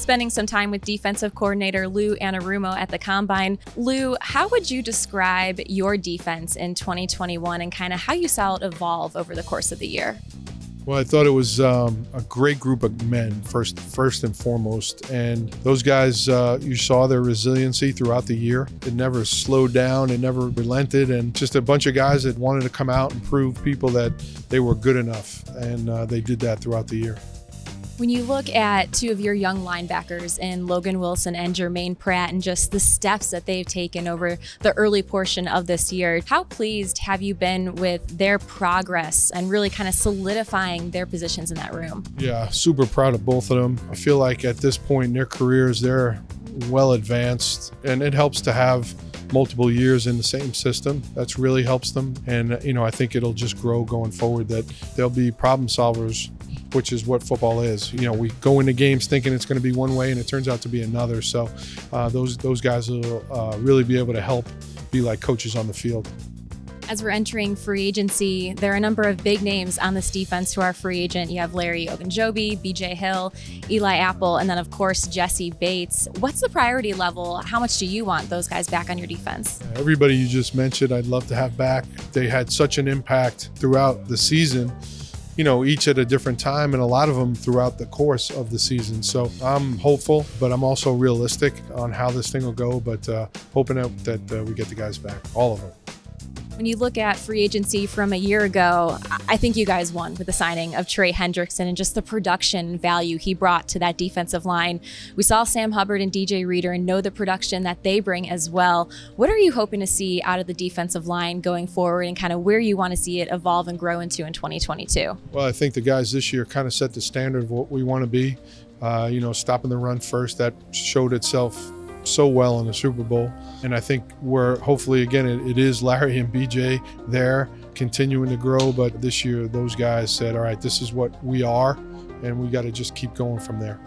spending some time with defensive coordinator Lou Anarumo at the Combine. Lou, how would you describe your defense in 2021 and kind of how you saw it evolve over the course of the year? Well, I thought it was a great group of men, first and foremost. And those guys, you saw their resiliency throughout the year. It never slowed down. It never relented. And just a bunch of guys that wanted to come out and prove people that they were good enough. And they did that throughout the year. When you look at two of your young linebackers in Logan Wilson and Jermaine Pratt and just the steps that they've taken over the early portion of this year, how pleased have you been with their progress and really kind of solidifying their positions in that room? Yeah, super proud of both of them. I feel like at this point in their careers, they're well advanced, and it helps to have multiple years in the same system. That's really helps them. And, I think it'll just grow going forward, that they'll be problem solvers, which is what football is. We go into games thinking it's going to be one way and it turns out to be another. So those guys will really be able to help be like coaches on the field. As we're entering free agency, there are a number of big names on this defense who are free agent. You have Larry Ogunjobi, BJ Hill, Eli Apple, and then of course, Jesse Bates. What's the priority level? How much do you want those guys back on your defense? Everybody you just mentioned, I'd love to have back. They had such an impact throughout the season, each at a different time, and a lot of them throughout the course of the season. So I'm hopeful, but I'm also realistic on how this thing will go, but hoping that we get the guys back, all of them. When you look at free agency from a year ago, I think you guys won with the signing of Trey Hendrickson and just the production value he brought to that defensive line. We saw Sam Hubbard and DJ Reader and know the production that they bring as well. What are you hoping to see out of the defensive line going forward and kind of where you want to see it evolve and grow into in 2022? Well, I think the guys this year kind of set the standard of what we want to be. Stopping the run first, that showed itself so well in the Super Bowl. And I think hopefully, again, it is Larry and BJ there continuing to grow. But this year, those guys said, all right, this is what we are, and we got to just keep going from there.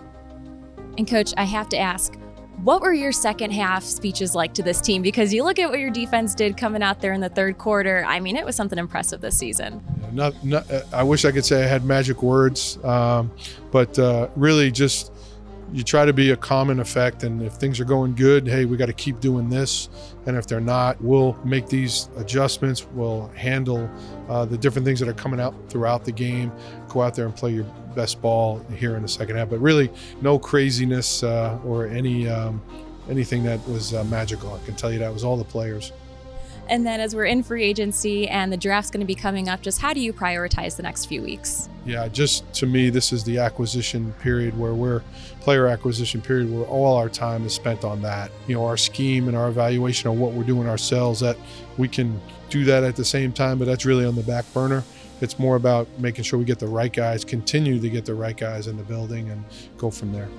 And Coach, I have to ask, what were your second half speeches like to this team? Because you look at what your defense did coming out there in the third quarter. I mean, it was something impressive this season. I wish I could say I had magic words, but really just you try to be a common effect, and if things are going good, hey, we got to keep doing this, and if they're not, we'll make these adjustments. We'll handle the different things that are coming out throughout the game. Go out there and play your best ball here in the second half, but really no craziness or anything that was magical. I can tell you that was all the players. And then as we're in free agency and the draft's going to be coming up, just how do you prioritize the next few weeks? Yeah, just to me, this is the acquisition period player acquisition period where all our time is spent on that. Our scheme and our evaluation of what we're doing ourselves, that we can do that at the same time, but that's really on the back burner. It's more about making sure we get the right guys, continue to get the right guys in the building, and go from there.